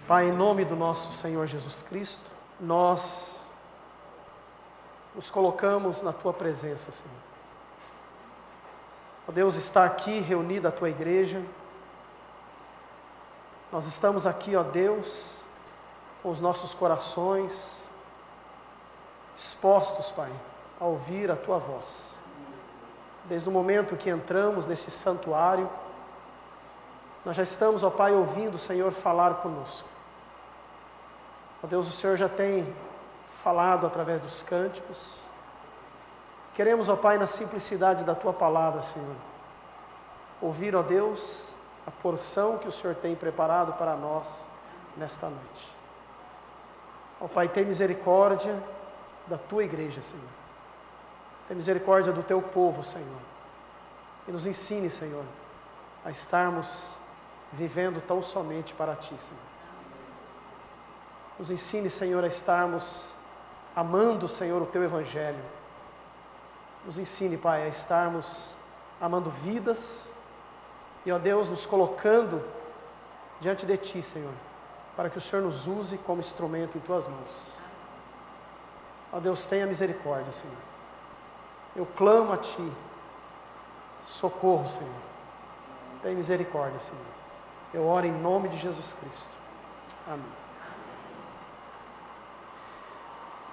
Pai, em nome do nosso Senhor Jesus Cristo, nós nos colocamos na Tua presença, Senhor. Ó Deus, está aqui reunida a Tua igreja. Nós estamos aqui, ó Deus, com os nossos corações dispostos, Pai, a ouvir a Tua voz. Desde o momento que entramos nesse santuário, nós já estamos, ó Pai, ouvindo o Senhor falar conosco. Ó Deus, o Senhor já tem falado através dos cânticos. Queremos, ó Pai, na simplicidade da Tua palavra, Senhor, ouvir, ó Deus, a porção que o Senhor tem preparado para nós nesta noite. Ó Pai, tem misericórdia da Tua igreja, Senhor. Tem misericórdia do Teu povo, Senhor. E nos ensine, Senhor, a estarmos vivendo tão somente para Ti, Senhor. Nos ensine, Senhor, a estarmos amando, Senhor, o Teu Evangelho. Nos ensine, Pai, a estarmos amando vidas e, ó Deus, nos colocando diante de Ti, Senhor, para que o Senhor nos use como instrumento em Tuas mãos. Ó Deus, tenha misericórdia, Senhor. Eu clamo a Ti, socorro, Senhor. Tenha misericórdia, Senhor. Eu oro em nome de Jesus Cristo. Amém.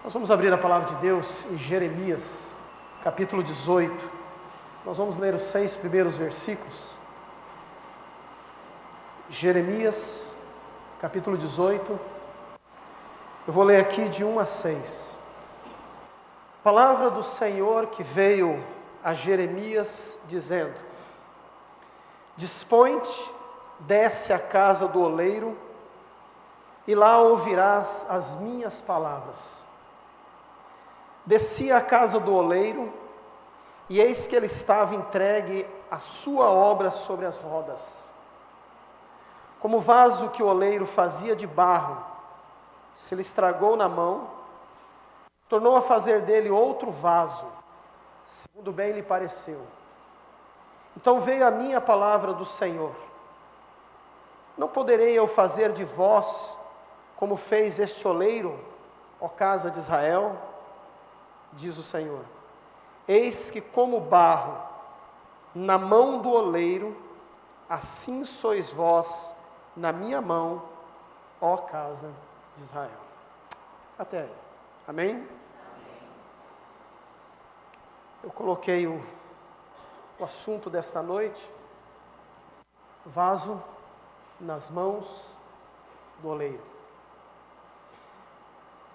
Nós vamos abrir a palavra de Deus em Jeremias, capítulo 18. Nós vamos ler os 6 primeiros versículos. Jeremias, capítulo 18. Eu vou ler aqui de 1 a 6. Palavra do Senhor que veio a Jeremias dizendo: Dispõe-te, desce à casa do oleiro, e lá ouvirás as minhas palavras. Desci à casa do oleiro, e eis que ele estava entregue à sua obra sobre as rodas. Como vaso que o oleiro fazia de barro, se lhe estragou na mão, tornou a fazer dele outro vaso, segundo bem lhe pareceu. Então veio a mim a palavra do Senhor: Não poderei eu fazer de vós como fez este oleiro, ó casa de Israel? Diz o Senhor: Eis que como barro na mão do oleiro, assim sois vós na minha mão, ó casa de Israel. Até aí. Amém? Eu coloquei o assunto desta noite: vaso nas mãos do oleiro.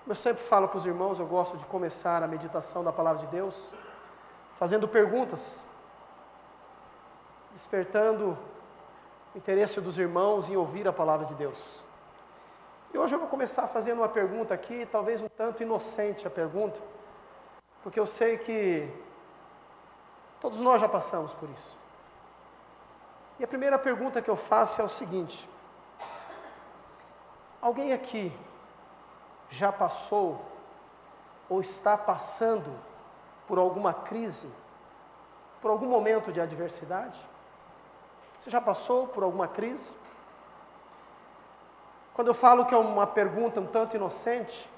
Eu sempre falo para os irmãos, eu gosto de começar a meditação da palavra de Deus fazendo perguntas, despertando o interesse dos irmãos em ouvir a palavra de Deus. E hoje eu vou começar fazendo uma pergunta aqui, talvez um tanto inocente a pergunta, porque eu sei que todos nós já passamos por isso. E a primeira pergunta que eu faço é o seguinte: alguém aqui já passou ou está passando por alguma crise, por algum momento de adversidade? Você já passou por alguma crise? Quando eu falo que é uma pergunta um tanto inocente,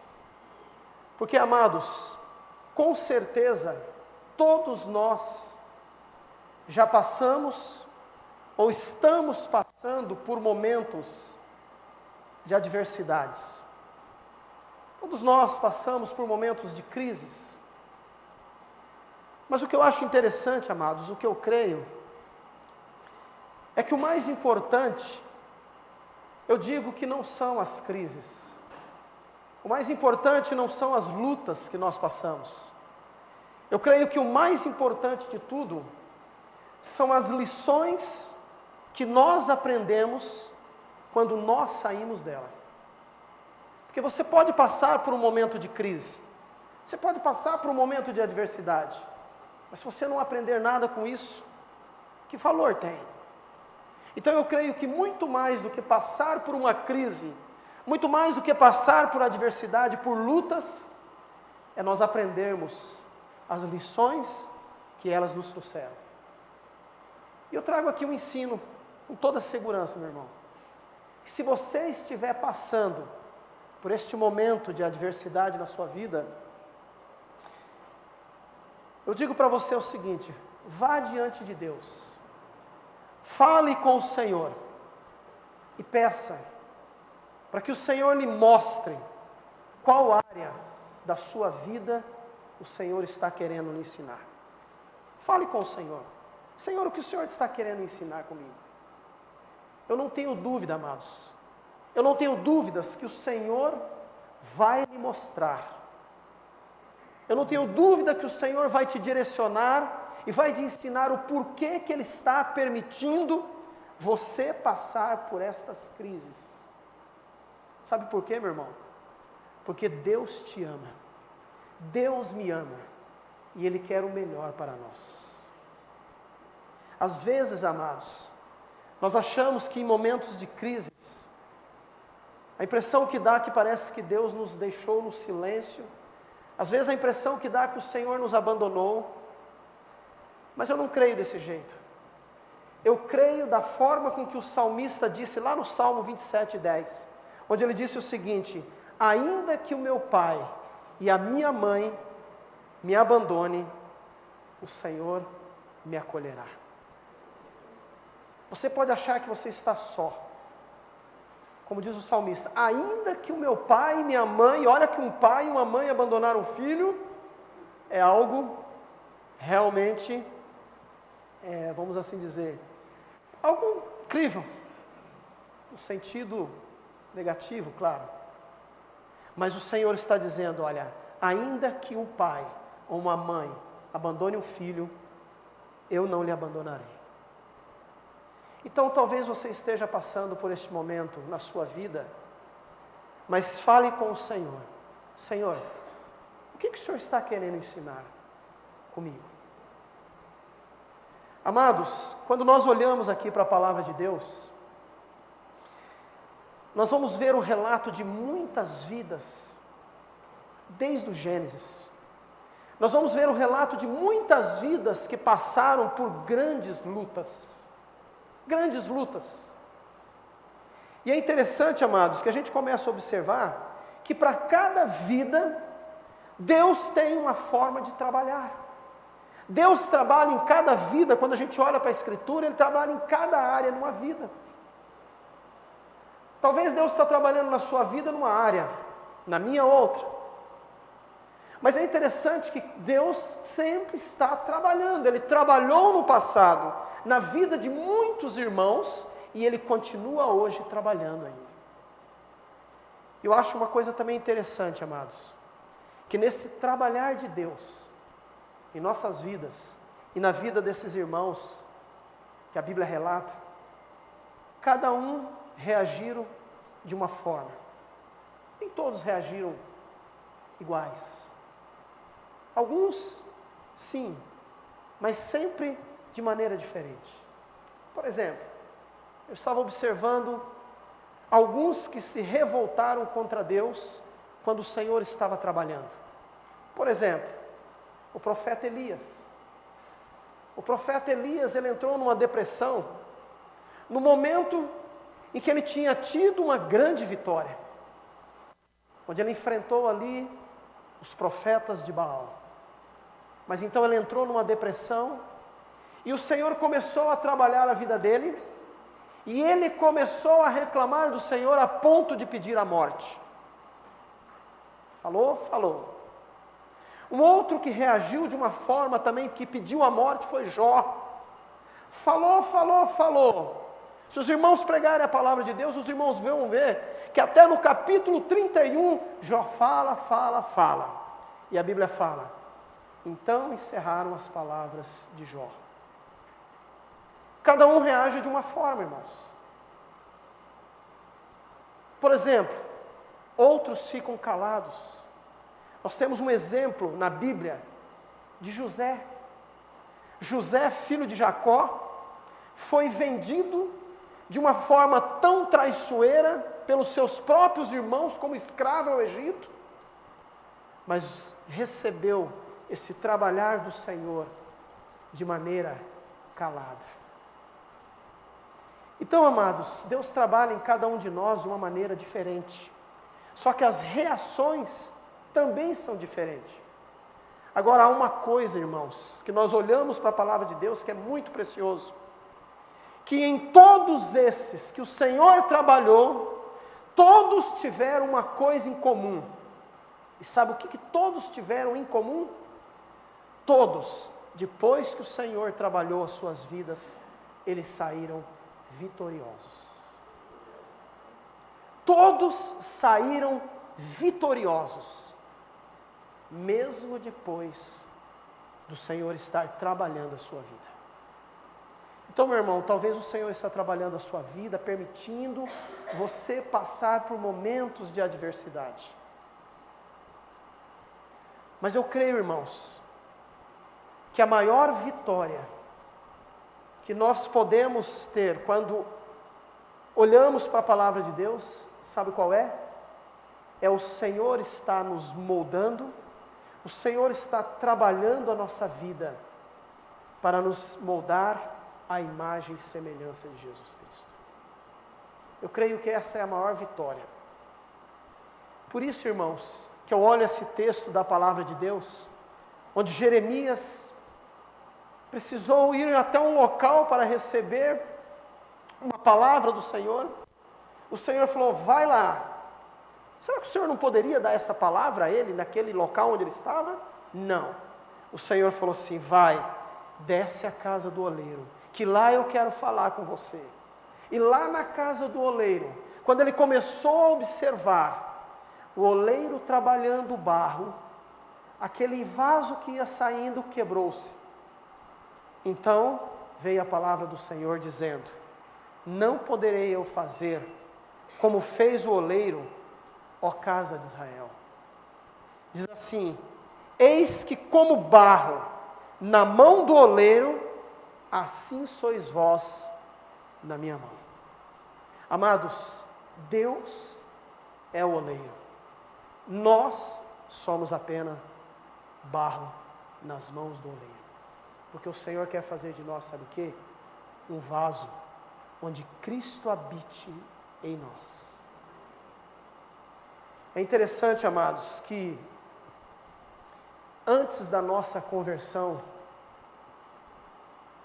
porque, amados, com certeza todos nós já passamos ou estamos passando por momentos de adversidades. Todos nós passamos por momentos de crises. Mas o que eu acho interessante, amados, o que eu creio, é que o mais importante, eu digo que não são as crises. O mais importante não são as lutas que nós passamos. Eu creio que o mais importante de tudo são as lições que nós aprendemos quando nós saímos dela. Porque você pode passar por um momento de crise, você pode passar por um momento de adversidade, mas se você não aprender nada com isso, que valor tem? Então eu creio que muito mais do que passar por uma crise, muito mais do que passar por adversidade, por lutas, é nós aprendermos as lições que elas nos trouxeram. E eu trago aqui um ensino com toda segurança, meu irmão. que se você estiver passando por este momento de adversidade na sua vida, eu digo para você o seguinte: vá diante de Deus, fale com o Senhor e peça para que o Senhor lhe mostre qual área da sua vida o Senhor está querendo lhe ensinar. Fale com o Senhor: Senhor, o que o Senhor está querendo ensinar comigo? Eu não tenho dúvida, amados, eu não tenho dúvidas que o Senhor vai lhe mostrar. Eu não tenho dúvida que o Senhor vai te direcionar e vai te ensinar o porquê que Ele está permitindo você passar por estas crises. Sabe por quê, meu irmão? Porque Deus te ama, Deus me ama, e Ele quer o melhor para nós. Às vezes, amados, nós achamos que em momentos de crises, a impressão que dá é que parece que Deus nos deixou no silêncio. Às vezes a impressão que dá é que o Senhor nos abandonou. Mas eu não creio desse jeito. Eu creio da forma com que o salmista disse lá no Salmo 27:10, onde ele disse o seguinte: ainda que o meu pai e a minha mãe me abandone, o Senhor me acolherá. Você pode achar que você está só. Como diz o salmista, ainda que o meu pai e minha mãe, olha que um pai e uma mãe abandonaram o filho, é algo realmente, vamos assim dizer, algo incrível, no sentido negativo, claro. Mas o Senhor está dizendo, olha, ainda que um pai ou uma mãe abandone um filho, eu não lhe abandonarei. Então talvez você esteja passando por este momento na sua vida, mas fale com o Senhor: Senhor, o que o Senhor está querendo ensinar comigo? Amados, quando nós olhamos aqui para a palavra de Deus, nós vamos ver o relato de muitas vidas, desde o Gênesis. Nós vamos ver o relato de muitas vidas que passaram por grandes lutas. Grandes lutas. E é interessante, amados, que a gente começa a observar que para cada vida, Deus tem uma forma de trabalhar. Deus trabalha em cada vida. Quando a gente olha para a Escritura, Ele trabalha em cada área numa vida. Talvez Deus está trabalhando na sua vida numa área, na minha outra. Mas é interessante que Deus sempre está trabalhando. Ele trabalhou no passado na vida de muitos irmãos, e Ele continua hoje trabalhando ainda. Eu acho uma coisa também interessante, amados, que nesse trabalhar de Deus, em nossas vidas, e na vida desses irmãos, que a Bíblia relata, cada um reagiram de uma forma. Nem todos reagiram iguais. Alguns, sim, mas sempre de maneira diferente. Por exemplo, eu estava observando alguns que se revoltaram contra Deus quando o Senhor estava trabalhando. Por exemplo, o profeta Elias. O profeta Elias, ele entrou numa depressão no momento em que ele tinha tido uma grande vitória, onde ele enfrentou ali os profetas de Baal. Mas então ele entrou numa depressão, e o Senhor começou a trabalhar a vida dele, e ele começou a reclamar do Senhor a ponto de pedir a morte. Falou. Um outro que reagiu de uma forma também que pediu a morte foi Jó. Falou. Se os irmãos pregarem a palavra de Deus, os irmãos vão ver que até no capítulo 31, Jó fala. E a Bíblia fala: então encerraram as palavras de Jó. Cada um reage de uma forma, irmãos. Por exemplo, outros ficam calados. Nós temos um exemplo na Bíblia de José. José, filho de Jacó, foi vendido de uma forma tão traiçoeira pelos seus próprios irmãos como escravo ao Egito, mas recebeu esse trabalhar do Senhor de maneira calada. E Então, amados, Deus trabalha em cada um de nós de uma maneira diferente. Só que as reações também são diferentes. Agora, há uma coisa, irmãos, que nós olhamos para a palavra de Deus que é muito precioso. Que em todos esses que o Senhor trabalhou, todos tiveram uma coisa em comum. E sabe o que todos tiveram em comum? Todos, depois que o Senhor trabalhou as suas vidas, eles saíram vitoriosos. Todos saíram vitoriosos, mesmo depois do Senhor estar trabalhando a sua vida. Então, meu irmão, talvez o Senhor está trabalhando a sua vida, permitindo você passar por momentos de adversidade. Mas eu creio, irmãos, que a maior vitória que nós podemos ter quando olhamos para a palavra de Deus, sabe qual é? É o Senhor está nos moldando, o Senhor está trabalhando a nossa vida para nos moldar à imagem e semelhança de Jesus Cristo. Eu creio que essa é a maior vitória. Por isso, irmãos, que eu olho esse texto da palavra de Deus, onde Jeremias precisou ir até um local para receber uma palavra do Senhor. O Senhor falou, vai lá. Será que o Senhor não poderia dar essa palavra a ele, naquele local onde ele estava? Não. O Senhor falou assim, vai, desce à casa do oleiro, que lá eu quero falar com você. E lá na casa do oleiro, quando ele começou a observar o oleiro trabalhando o barro, aquele vaso que ia saindo quebrou-se. Então veio a palavra do Senhor dizendo, não poderei eu fazer como fez o oleiro, ó casa de Israel. Diz assim, eis que como barro na mão do oleiro, assim sois vós na minha mão. Amados, Deus é o oleiro. Nós somos apenas barro nas mãos do oleiro. Porque o Senhor quer fazer de nós, sabe o quê? Um vaso onde Cristo habite em nós. É interessante, amados, que antes da nossa conversão,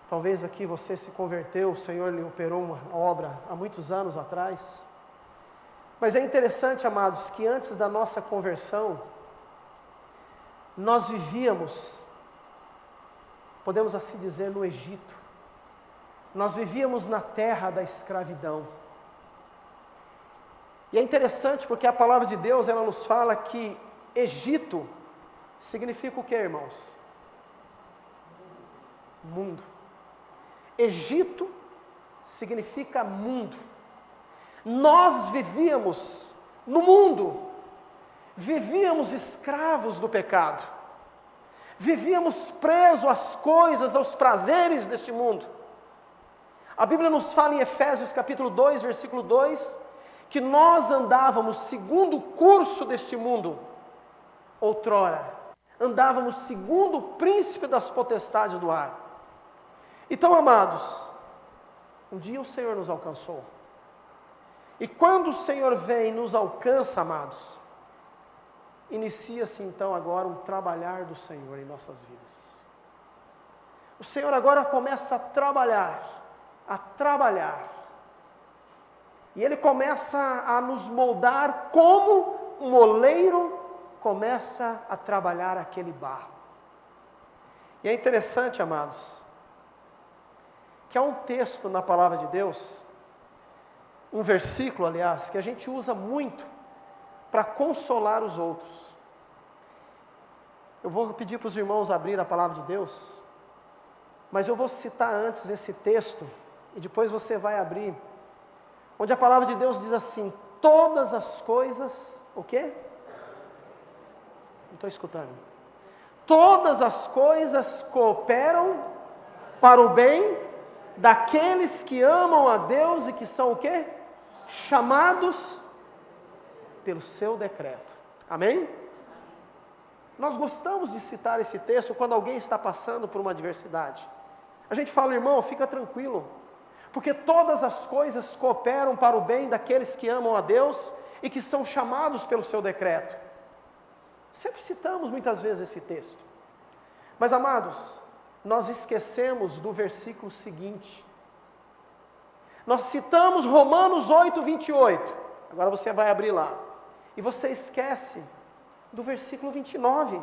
talvez aqui você se converteu, o Senhor lhe operou uma obra há muitos anos atrás, mas é interessante, amados, que antes da nossa conversão, nós vivíamos, podemos assim dizer, no Egito. Nós vivíamos na terra da escravidão. E é interessante porque a palavra de Deus, ela nos fala que Egito significa o que, irmãos? Mundo. Egito significa mundo. Nós vivíamos no mundo, vivíamos escravos do pecado, vivíamos presos às coisas, aos prazeres deste mundo. A Bíblia nos fala em Efésios capítulo 2, versículo 2, que nós andávamos segundo o curso deste mundo, outrora, andávamos segundo o príncipe das potestades do ar. Então, amados, um dia o Senhor nos alcançou. E quando o Senhor vem e nos alcança, amados, inicia-se então agora um trabalhar do Senhor em nossas vidas. O Senhor agora começa a trabalhar, e Ele começa a nos moldar como um oleiro começa a trabalhar aquele barro. E é interessante, amados, que há um texto na palavra de Deus, um versículo, aliás, que a gente usa muito para consolar os outros. Eu vou pedir para os irmãos abrir a palavra de Deus, mas eu vou citar antes esse texto, e depois você vai abrir, onde a palavra de Deus diz assim, todas as coisas, o quê? Não estou escutando. Todas as coisas cooperam para o bem daqueles que amam a Deus e que são o quê? Chamados pelo seu decreto. Amém? Nós gostamos de citar esse texto quando alguém está passando por uma adversidade. A gente fala, irmão, fica tranquilo, porque todas as coisas cooperam para o bem daqueles que amam a Deus e que são chamados pelo seu decreto. Sempre citamos muitas vezes esse texto. Mas, amados, nós esquecemos do versículo seguinte. Nós citamos Romanos 8, 28. Agora você vai abrir lá. E você esquece do versículo 29.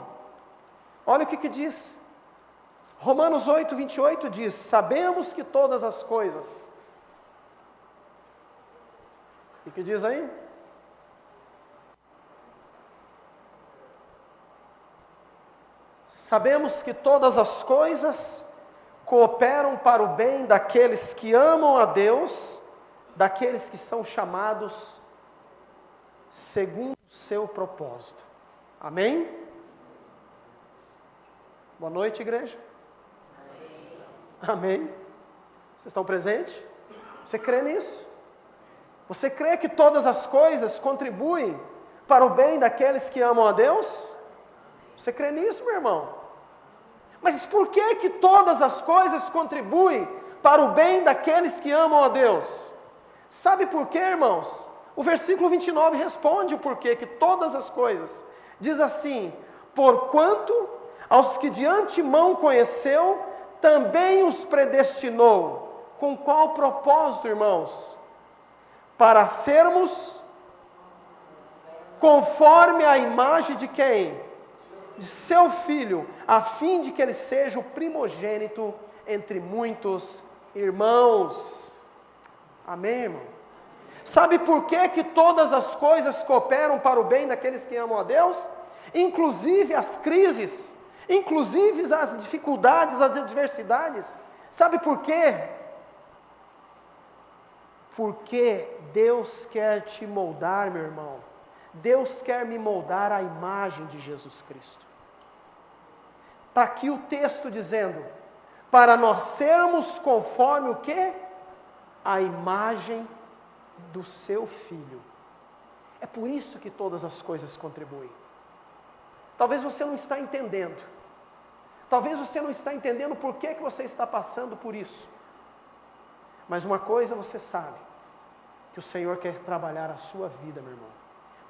Olha o que diz. Romanos 8, 28 diz: sabemos que todas as coisas. O que diz aí? Sabemos que todas as coisas cooperam para o bem daqueles que amam a Deus, daqueles que são chamados segundo o seu propósito. Amém? Boa noite, igreja. Amém. Vocês estão presentes? Você crê nisso? Você crê que todas as coisas contribuem para o bem daqueles que amam a Deus? Você crê nisso, meu irmão? Mas por que todas as coisas contribuem para o bem daqueles que amam a Deus? Sabe por quê, irmãos? O versículo 29 responde o porquê que todas as coisas. Diz assim: porquanto aos que de antemão conheceu, também os predestinou. Com qual propósito, irmãos? Para sermos conforme a imagem de quem? De seu Filho, a fim de que ele seja o primogênito entre muitos irmãos. Amém, irmão? Sabe por que todas as coisas cooperam para o bem daqueles que amam a Deus? Inclusive as crises, inclusive as dificuldades, as adversidades. Sabe por quê? Porque Deus quer te moldar, meu irmão. Deus quer me moldar à imagem de Jesus Cristo. Está aqui o texto dizendo, para nós sermos conforme o quê? A imagem do seu Filho. É por isso que todas as coisas contribuem. Talvez você não está entendendo. Talvez você não está entendendo por que você está passando por isso. Mas uma coisa você sabe, que o Senhor quer trabalhar a sua vida, meu irmão.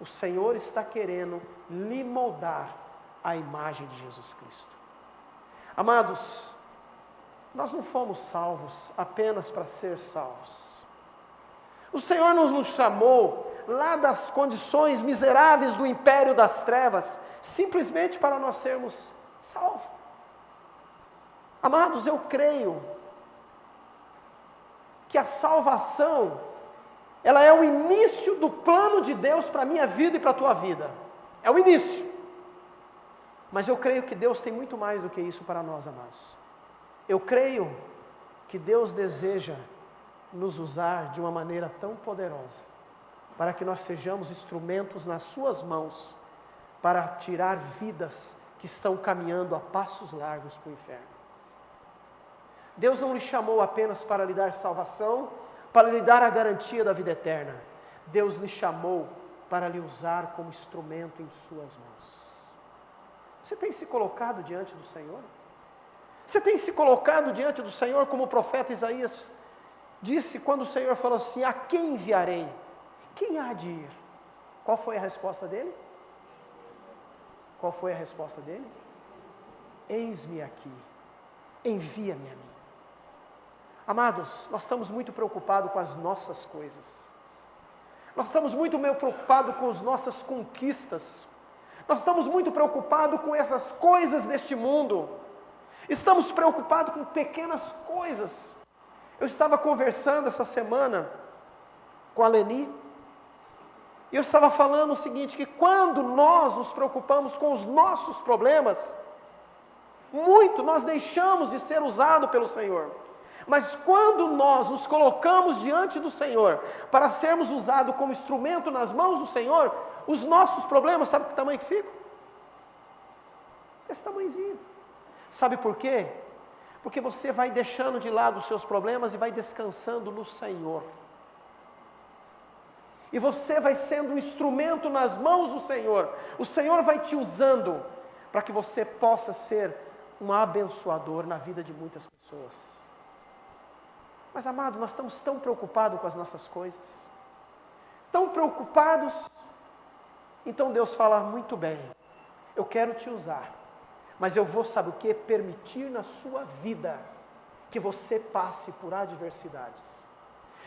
O Senhor está querendo lhe moldar à imagem de Jesus Cristo. Amados, nós não fomos salvos apenas para ser salvos. O Senhor nos chamou lá das condições miseráveis do império das trevas, simplesmente para nós sermos salvos. Amados, eu creio que a salvação, ela é o início do plano de Deus para a minha vida e para a tua vida. É o início. Mas eu creio que Deus tem muito mais do que isso para nós, amados. Eu creio que Deus deseja nos usar de uma maneira tão poderosa, para que nós sejamos instrumentos nas suas mãos, para tirar vidas que estão caminhando a passos largos para o inferno. Deus não lhe chamou apenas para lhe dar salvação, para lhe dar a garantia da vida eterna. Deus lhe chamou para lhe usar como instrumento em suas mãos. Você tem se colocado diante do Senhor? Você tem se colocado diante do Senhor como o profeta Isaías disse quando o Senhor falou assim: a quem enviarei? Quem há de ir? Qual foi a resposta dele? Qual foi a resposta dele? Eis-me aqui, envia-me a mim. Amados, nós estamos muito preocupados com as nossas coisas. Nós estamos muito preocupados com as nossas conquistas. Nós estamos muito preocupados com essas coisas deste mundo. Estamos preocupados com pequenas coisas. Eu estava conversando essa semana com a Leni, e eu estava falando o seguinte, que quando nós nos preocupamos com os nossos problemas, muito nós deixamos de ser usados pelo Senhor. Mas quando nós nos colocamos diante do Senhor, para sermos usados como instrumento nas mãos do Senhor, os nossos problemas, sabe que tamanho que ficam? Esse tamanhozinho. Sabe por quê? Porque você vai deixando de lado os seus problemas e vai descansando no Senhor. E você vai sendo um instrumento nas mãos do Senhor. O Senhor vai te usando para que você possa ser um abençoador na vida de muitas pessoas. Mas, amado, nós estamos tão preocupados com as nossas coisas, tão preocupados. Então Deus fala, muito bem, eu quero te usar, mas eu vou, sabe o que? Permitir na sua vida que você passe por adversidades.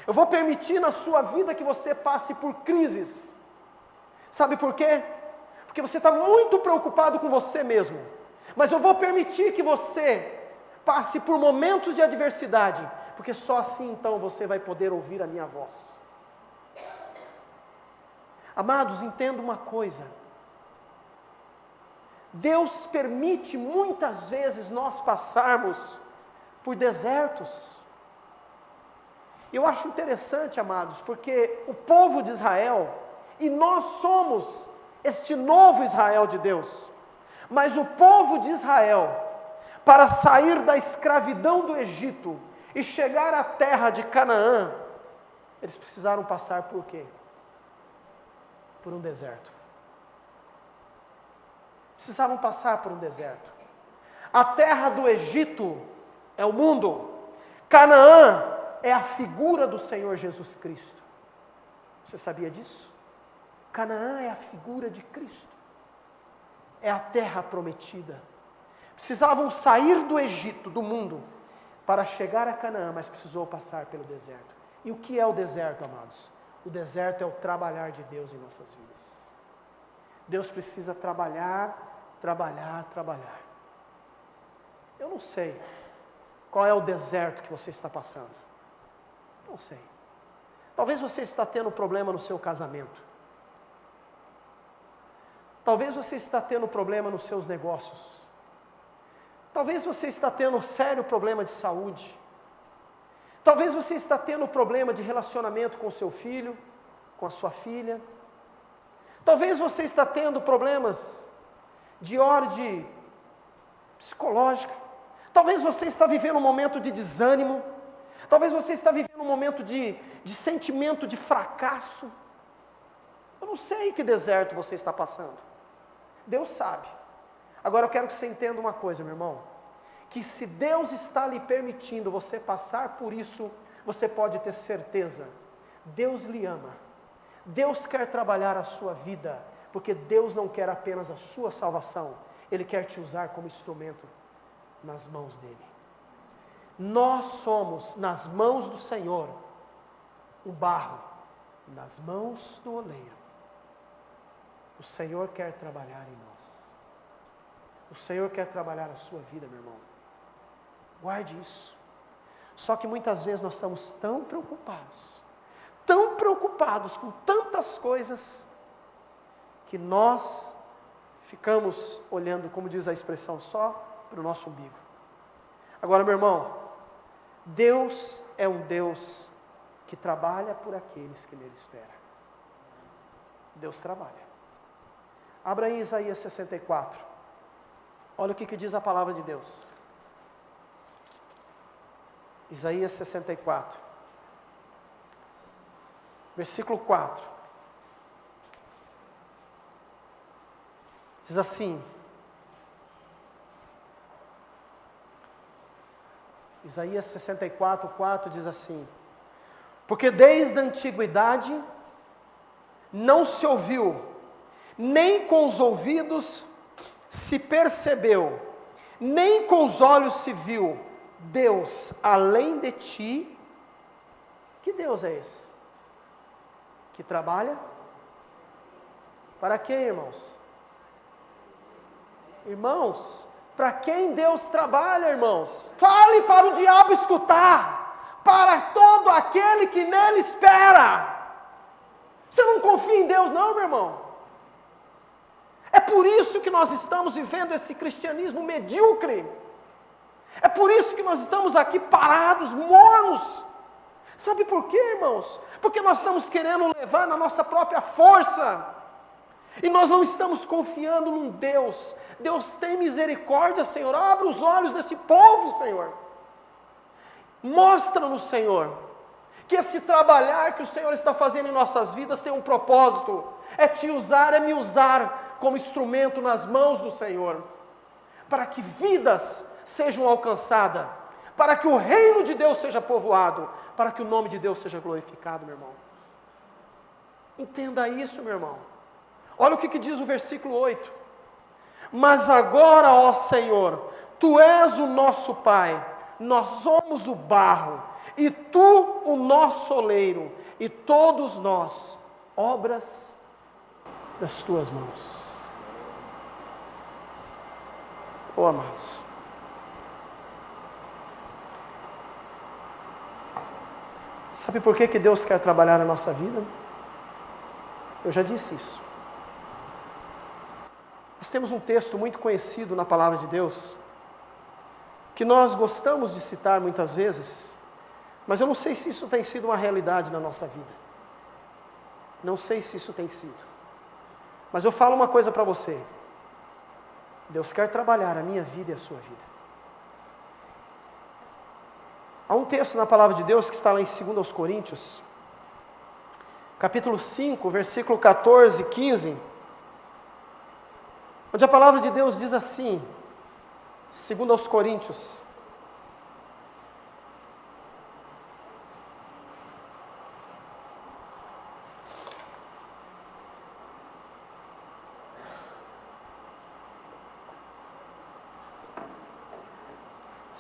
Eu vou permitir na sua vida que você passe por crises. Sabe por quê? Porque você está muito preocupado com você mesmo. Mas eu vou permitir que você passe por momentos de adversidade, porque só assim então você vai poder ouvir a minha voz. Amados, entenda uma coisa. Deus permite muitas vezes nós passarmos por desertos. Eu acho interessante, amados, porque o povo de Israel, e nós somos este novo Israel de Deus, mas o povo de Israel, para sair da escravidão do Egito e chegar à terra de Canaã, eles precisaram passar por quê? Por um deserto. Precisavam passar por um deserto. A terra do Egito é o mundo. Canaã é a figura do Senhor Jesus Cristo. Você sabia disso? Canaã é a figura de Cristo. É a terra prometida. Precisavam sair do Egito, do mundo, para chegar a Canaã, mas precisou passar pelo deserto. E o que é o deserto, amados? O deserto é o trabalhar de Deus em nossas vidas. Deus precisa trabalhar, trabalhar, trabalhar. Eu não sei qual é o deserto que você está passando. Não sei. Talvez você está tendo problema no seu casamento. Talvez você está tendo problema nos seus negócios. Talvez você está tendo um sério problema de saúde. Talvez você está tendo problema de relacionamento com o seu filho, com a sua filha. Talvez você está tendo problemas de ordem psicológica. Talvez você está vivendo um momento de desânimo. Talvez você está vivendo um momento de sentimento de fracasso. Eu não sei que deserto você está passando. Deus sabe. Agora eu quero que você entenda uma coisa, meu irmão. Que se Deus está lhe permitindo você passar por isso, você pode ter certeza. Deus lhe ama. Deus quer trabalhar a sua vida, porque Deus não quer apenas a sua salvação. Ele quer te usar como instrumento nas mãos dele. Nós somos, nas mãos do Senhor, um barro, nas mãos do oleiro. O Senhor quer trabalhar em nós. O Senhor quer trabalhar a sua vida, meu irmão. Guarde isso. Só que muitas vezes nós estamos tão preocupados com tantas coisas, que nós ficamos olhando, como diz a expressão, só para o nosso umbigo. Agora, meu irmão, Deus é um Deus que trabalha por aqueles que nele esperam. Deus trabalha. Abra aí Isaías 64. Olha o que diz a palavra de Deus. Isaías 64. Versículo 4. Diz assim. Isaías 64, 4 diz assim: porque desde a antiguidade não se ouviu, nem com os ouvidos se percebeu, nem com os olhos se viu, Deus além de ti. Que Deus é esse? Que trabalha? Para quem, irmãos? Irmãos, para quem Deus trabalha, irmãos? Fale para o diabo escutar, para todo aquele que nele espera. Você não confia em Deus não, meu irmão? É por isso que nós estamos vivendo esse cristianismo medíocre. É por isso que nós estamos aqui parados, mornos. Sabe por quê, irmãos? Porque nós estamos querendo levar na nossa própria força. E nós não estamos confiando num Deus. Deus tem misericórdia, Senhor. Abre os olhos desse povo, Senhor. Mostra-nos, Senhor, que esse trabalhar que o Senhor está fazendo em nossas vidas tem um propósito. É te usar, é me usar como instrumento nas mãos do Senhor. Para que vidas sejam alcançadas. para que o reino de Deus seja povoado, para que o nome de Deus seja glorificado, meu irmão. Entenda isso, meu irmão. Olha o que diz o versículo 8. Mas agora, ó Senhor, Tu és o nosso Pai, nós somos o barro, e Tu o nosso oleiro, e todos nós, obras das Tuas mãos. Oh, amados, sabe por que Deus quer trabalhar na nossa vida? Eu já disse isso. Nós temos um texto muito conhecido na palavra de Deus, que nós gostamos de citar muitas vezes, mas eu não sei se isso tem sido uma realidade na nossa vida. Não sei se isso tem sido. Mas eu falo uma coisa para você. Deus quer trabalhar a minha vida e a sua vida. Há um texto na palavra de Deus que está lá em 2 Coríntios, capítulo 5, versículo 14 e 15, onde a palavra de Deus diz assim, 2 Coríntios,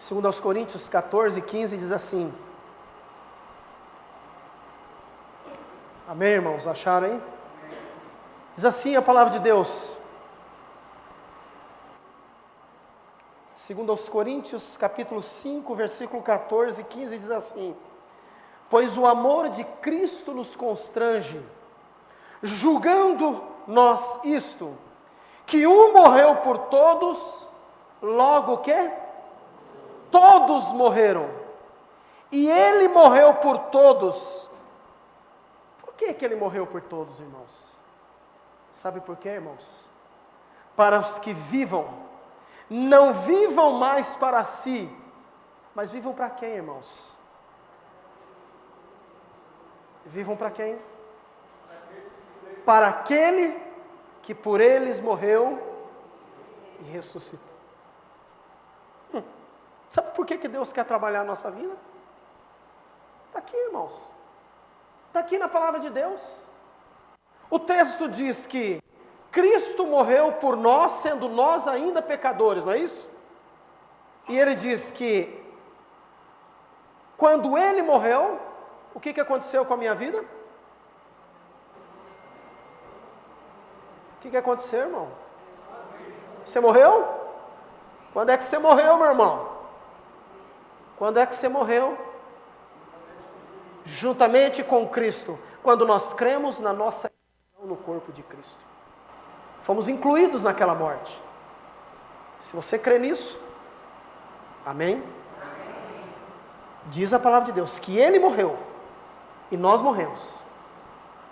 Segundo aos Coríntios 14, 15, diz assim. Amém, irmãos? Acharam aí? Diz assim a palavra de Deus. Segundo aos Coríntios, capítulo 5, versículo 14 e 15, diz assim. Pois o amor de Cristo nos constrange, julgando nós isto, que um morreu por todos, logo o quê? Todos morreram, e Ele morreu por todos. Por que Ele morreu por todos, irmãos? Sabe por quê, irmãos? Para os que vivam, não vivam mais para si, mas vivam para quem, irmãos? Vivam para quem? Para aquele que por eles morreu e ressuscitou. Sabe por que Deus quer trabalhar a nossa vida? Está aqui, irmãos. Está aqui na palavra de Deus. O texto diz que Cristo morreu por nós, sendo nós ainda pecadores, não é isso? E ele diz que quando Ele morreu, o que aconteceu com a minha vida? O que aconteceu, irmão? Você morreu? Quando é que você morreu, meu irmão? Quando é que você morreu? Juntamente com Cristo, quando nós cremos na nossa inclusão no corpo de Cristo. Fomos incluídos naquela morte. Se você crê nisso, amém? Diz a palavra de Deus que Ele morreu e nós morremos.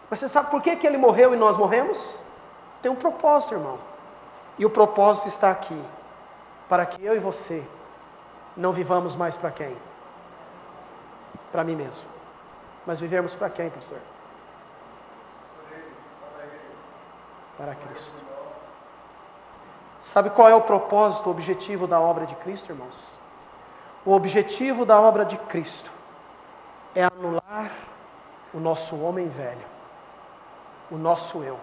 Mas você sabe por que Ele morreu e nós morremos? Tem um propósito, irmão. E o propósito está aqui, para que eu e você não vivamos mais para quem? Para mim mesmo. Mas vivemos para quem, pastor? Para Cristo. Sabe qual é o propósito, o objetivo da obra de Cristo, irmãos? O objetivo da obra de Cristo é anular o nosso homem velho, o nosso eu.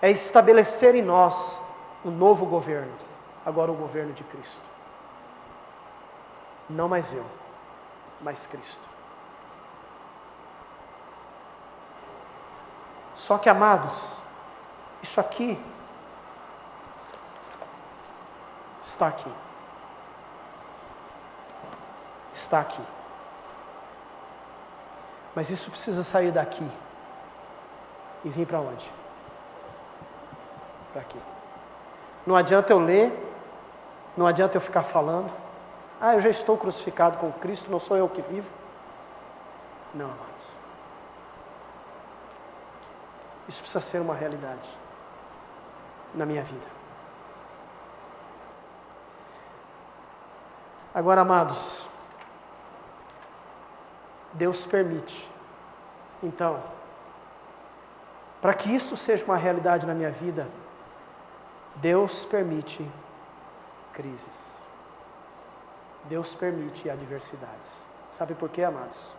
É estabelecer em nós um novo governo, agora o governo de Cristo. Não mais eu, mas Cristo. Só que, amados, isso aqui está aqui. Está aqui. Mas isso precisa sair daqui e vir para onde? Para aqui. Não adianta eu ler, não adianta eu ficar falando. Eu já estou crucificado com Cristo, não sou eu que vivo. Não, amados. Isso precisa ser uma realidade na minha vida. Agora, amados, Deus permite. Então, para que isso seja uma realidade na minha vida, Deus permite crises. Deus permite adversidades. Sabe por quê, amados?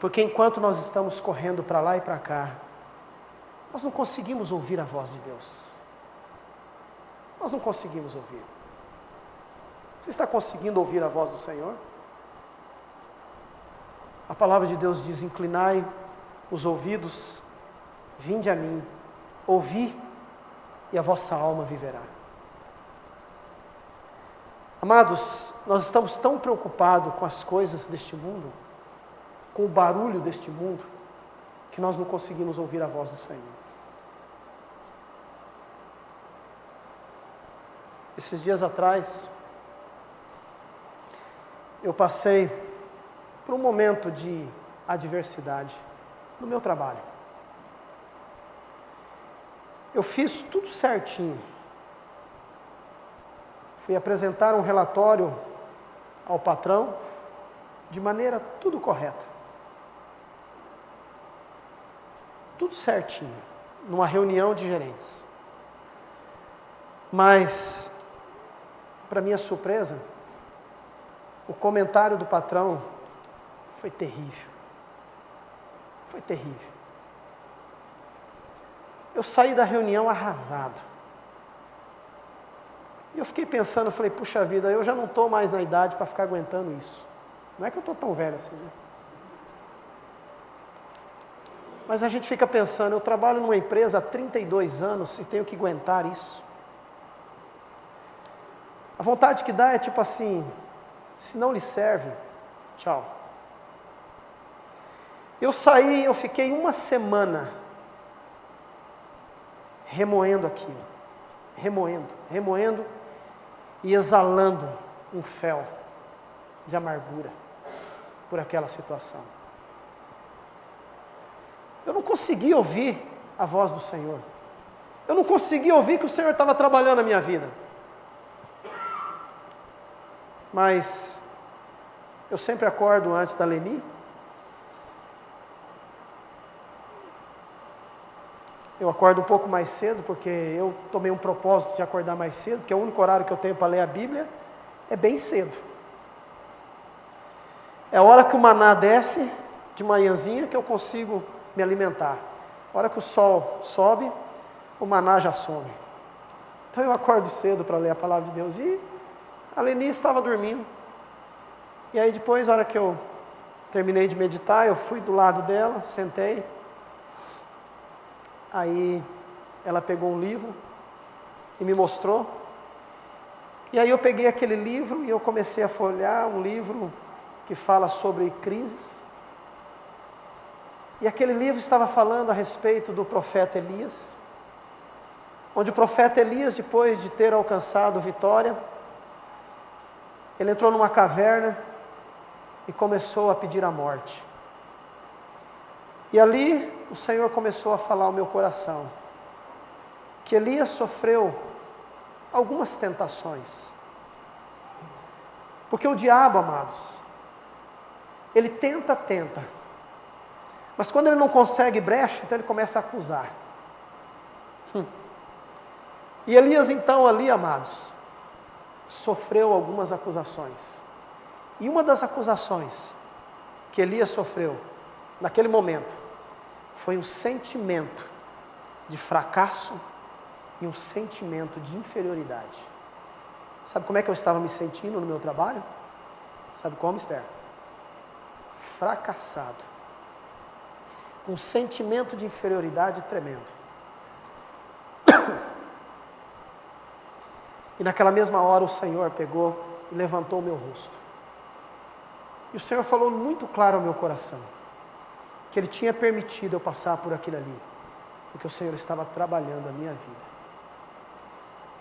Porque enquanto nós estamos correndo para lá e para cá, nós não conseguimos ouvir a voz de Deus. Nós não conseguimos ouvir. Você está conseguindo ouvir a voz do Senhor? A palavra de Deus diz: inclinai os ouvidos, vinde a mim, ouvi, e a vossa alma viverá. Amados, nós estamos tão preocupados com as coisas deste mundo, com o barulho deste mundo, que nós não conseguimos ouvir a voz do Senhor. Esses dias atrás, eu passei por um momento de adversidade no meu trabalho. Eu fiz tudo certinho. Fui apresentar um relatório ao patrão de maneira tudo correta. Tudo certinho, numa reunião de gerentes. Mas, para minha surpresa, o comentário do patrão foi terrível. Foi terrível. Eu saí da reunião arrasado. E eu fiquei pensando, falei, puxa vida, eu já não estou mais na idade para ficar aguentando isso. Não é que eu estou tão velho assim, né? Mas a gente fica pensando, eu trabalho numa empresa há 32 anos e tenho que aguentar isso. A vontade que dá é tipo assim, se não lhe serve, tchau. Eu saí, eu fiquei uma semana remoendo aquilo, remoendo e exalando um fel de amargura por aquela situação. Eu não consegui ouvir a voz do Senhor. Eu não consegui ouvir que o Senhor estava trabalhando na minha vida. Mas eu sempre acordo antes da Leni. Eu acordo um pouco mais cedo, porque eu tomei um propósito de acordar mais cedo, porque é o único horário que eu tenho para ler a Bíblia é bem cedo. É a hora que o maná desce, de manhãzinha, que eu consigo me alimentar. A hora que o sol sobe, o maná já some. Então eu acordo cedo para ler a palavra de Deus. E a Leni estava dormindo. E aí depois, a hora que eu terminei de meditar, eu fui do lado dela, sentei. Aí ela pegou um livro e me mostrou. E aí eu peguei aquele livro e eu comecei a folhear um livro que fala sobre crises. E aquele livro estava falando a respeito do profeta Elias, onde o profeta Elias, depois de ter alcançado vitória, ele entrou numa caverna e começou a pedir a morte. E ali o Senhor começou a falar ao meu coração, que Elias sofreu algumas tentações. Porque o diabo, amados, ele tenta, mas quando ele não consegue brecha, então ele começa a acusar. E Elias então ali, amados, sofreu algumas acusações. E uma das acusações que Elias sofreu, naquele momento, foi um sentimento de fracasso e um sentimento de inferioridade. Sabe como é que eu estava me sentindo no meu trabalho? Sabe como, Esther? Fracassado. Um sentimento de inferioridade tremendo. E naquela mesma hora o Senhor pegou e levantou o meu rosto. E o Senhor falou muito claro ao meu coração, que Ele tinha permitido eu passar por aquilo ali, porque o Senhor estava trabalhando a minha vida.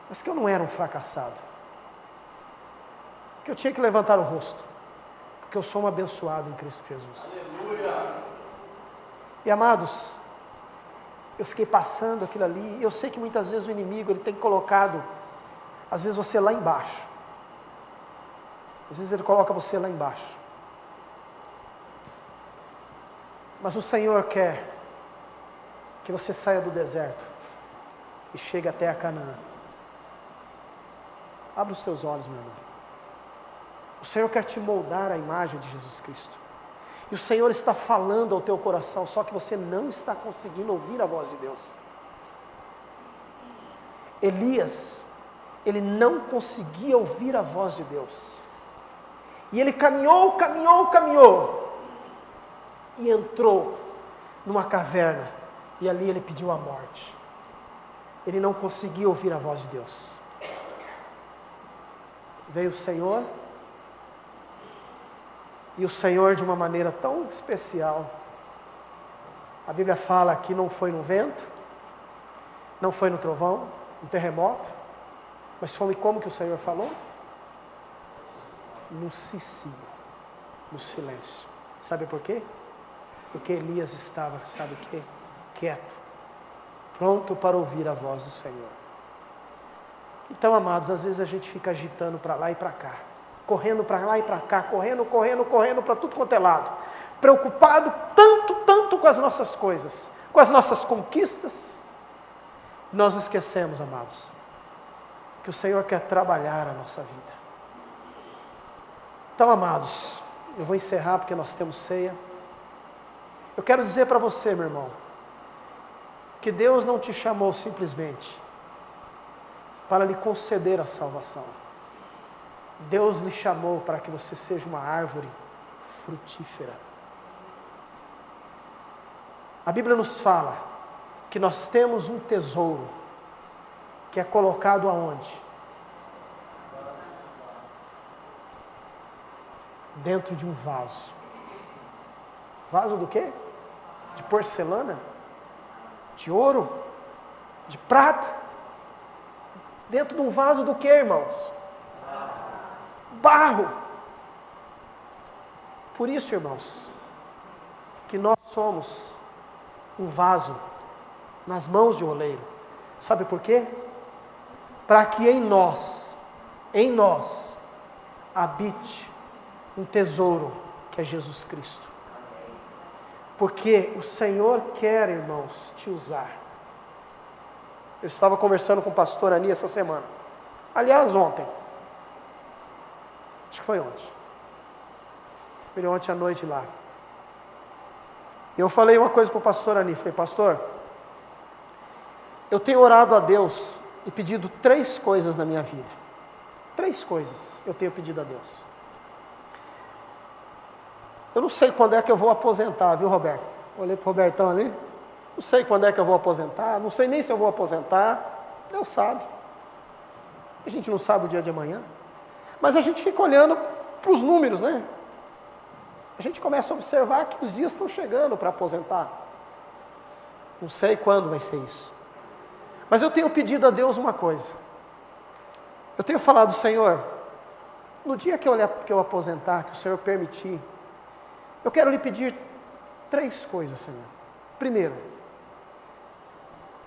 Mas que eu não era um fracassado, que eu tinha que levantar o rosto, porque eu sou um abençoado em Cristo Jesus. Aleluia! E amados, eu fiquei passando aquilo ali, eu sei que muitas vezes o inimigo, ele tem colocado, às vezes você lá embaixo, às vezes ele coloca você lá embaixo. Mas o Senhor quer que você saia do deserto e chegue até a Canaã. Abra os teus olhos, meu irmão. O Senhor quer te moldar à imagem de Jesus Cristo. E o Senhor está falando ao teu coração, só que você não está conseguindo ouvir a voz de Deus. Elias, ele não conseguia ouvir a voz de Deus. E ele caminhou, e entrou numa caverna, e ali ele pediu a morte. Ele não conseguia ouvir a voz de Deus. Veio o Senhor, e o Senhor de uma maneira tão especial, a Bíblia fala que não foi no vento, não foi no trovão, no terremoto, mas foi como que o Senhor falou? No cicio, no silêncio. Sabe por quê? Porque Elias estava, sabe o quê? Quieto, pronto para ouvir a voz do Senhor. Então, amados, às vezes a gente fica agitando para lá e para cá, correndo para lá e para cá, correndo para tudo quanto é lado, preocupado tanto com as nossas coisas, com as nossas conquistas. Nós esquecemos, amados, que o Senhor quer trabalhar a nossa vida. Então, amados, eu vou encerrar porque nós temos ceia. Eu quero dizer para você, meu irmão, que Deus não te chamou simplesmente para lhe conceder a salvação. Deus lhe chamou para que você seja uma árvore frutífera. A Bíblia nos fala que nós temos um tesouro que é colocado aonde? Dentro de um vaso. Vaso do quê? De porcelana? De ouro? De prata? Dentro de um vaso do quê, irmãos? Barro. Por isso, irmãos, que nós somos um vaso nas mãos de um oleiro. Sabe por quê? Para que em nós, habite um tesouro que é Jesus Cristo. Porque o Senhor quer, irmãos, te usar. Eu estava conversando com o pastor Ani essa semana. Aliás, ontem. Acho que foi ontem. Foi ontem à noite lá. E eu falei uma coisa para o pastor Ani. Falei, pastor, eu tenho orado a Deus e pedido 3 coisas na minha vida. 3 coisas eu tenho pedido a Deus. Eu não sei quando é que eu vou aposentar, viu, Roberto? Olhei para o Robertão ali. Não sei quando é que eu vou aposentar. Não sei nem se eu vou aposentar. Deus sabe. A gente não sabe o dia de amanhã. Mas a gente fica olhando para os números, né? A gente começa a observar que os dias estão chegando para aposentar. Não sei quando vai ser isso. Mas eu tenho pedido a Deus uma coisa. Eu tenho falado, Senhor, no dia que eu aposentar, que o Senhor permitir, eu quero lhe pedir 3 coisas, Senhor. Primeiro,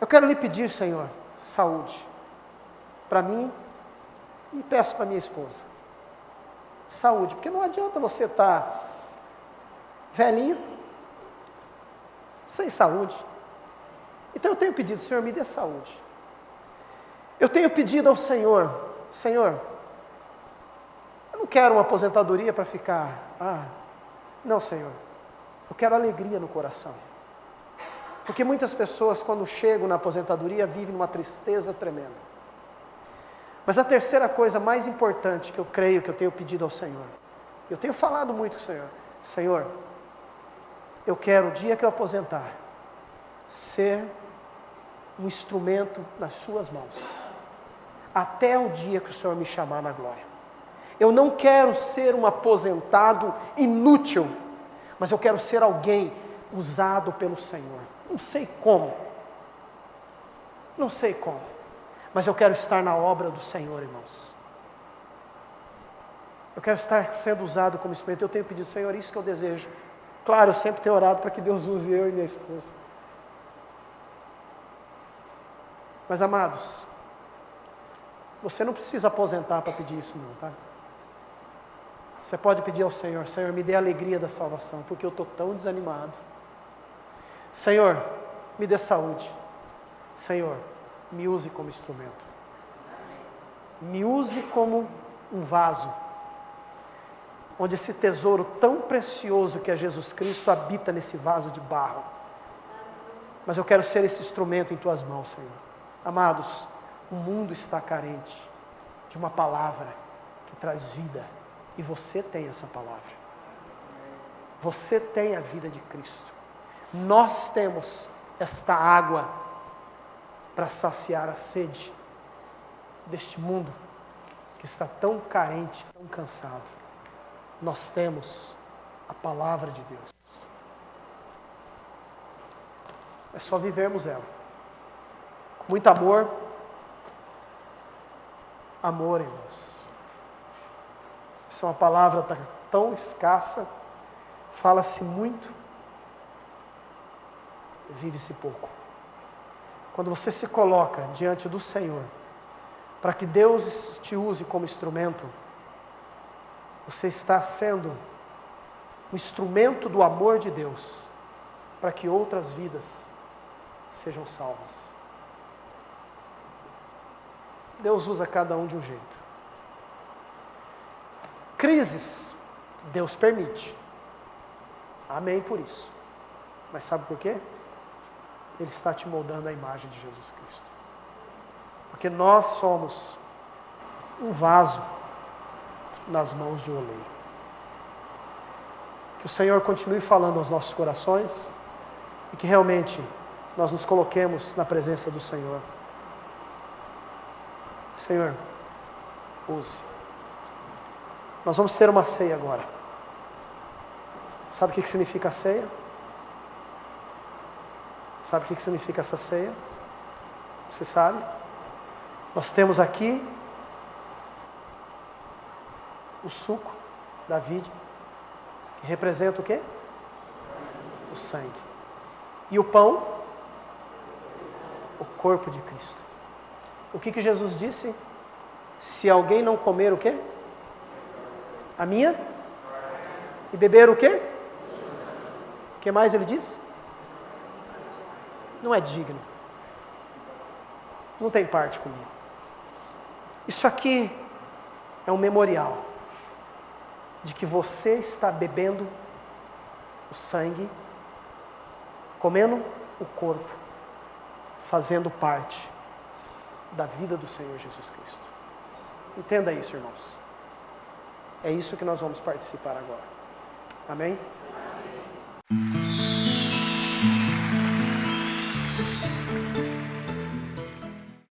eu quero lhe pedir, Senhor, saúde. Para mim e peço para minha esposa. Saúde, porque não adianta você estar velhinho, sem saúde. Então eu tenho pedido, Senhor, me dê saúde. Eu tenho pedido ao Senhor, Senhor, eu não quero uma aposentadoria para ficar, não, Senhor, eu quero alegria no coração. Porque muitas pessoas, quando chegam na aposentadoria, vivem numa tristeza tremenda. Mas a terceira coisa mais importante que eu creio que eu tenho pedido ao Senhor, eu tenho falado muito com o Senhor, Senhor, eu quero, o dia que eu aposentar, ser um instrumento nas suas mãos, até o dia que o Senhor me chamar na glória. Eu não quero ser um aposentado inútil, mas eu quero ser alguém usado pelo Senhor. Não sei como, mas eu quero estar na obra do Senhor, irmãos. Eu quero estar sendo usado como instrumento. Eu tenho pedido, Senhor, isso que eu desejo. Claro, eu sempre tenho orado para que Deus use eu e minha esposa. Mas, amados, você não precisa aposentar para pedir isso não, tá? Você pode pedir ao Senhor, Senhor, me dê a alegria da salvação, porque eu estou tão desanimado. Senhor, me dê saúde. Senhor, me use como instrumento. Me use como um vaso. onde esse tesouro tão precioso que é Jesus Cristo habita nesse vaso de barro. Mas eu quero ser esse instrumento em tuas mãos, Senhor. Amados, o mundo está carente de uma palavra que traz vida, e você tem essa palavra. Você tem a vida de Cristo. Nós temos esta água para saciar a sede deste mundo que está tão carente, tão cansado. Nós temos a palavra de Deus. É só vivermos ela. Com muito amor. Amor, irmãos. Essa é uma palavra tão escassa. Fala-se muito. Vive-se pouco. Quando você se coloca diante do Senhor, para que Deus te use como instrumento, você está sendo um instrumento do amor de Deus, para que outras vidas sejam salvas. Deus usa cada um de um jeito. Crises, Deus permite. Amém por isso. Mas sabe por quê? Ele está te moldando a imagem de Jesus Cristo. Porque nós somos um vaso nas mãos de um oleiro. Que o Senhor continue falando aos nossos corações e que realmente nós nos coloquemos na presença do Senhor. Senhor, use. Nós vamos ter uma ceia agora. Sabe o que significa a ceia? Sabe o que significa essa ceia? Você sabe? Nós temos aqui o suco da vide, que representa o quê? O sangue. E o pão, o corpo de Cristo. O que Jesus disse? Se alguém não comer o quê? A minha? E beber o quê? O que mais ele disse? Não é digno. Não tem parte comigo. Isso aqui é um memorial de que você está bebendo o sangue, comendo o corpo, fazendo parte da vida do Senhor Jesus Cristo. Entenda isso, irmãos. É isso que nós vamos participar agora. Amém?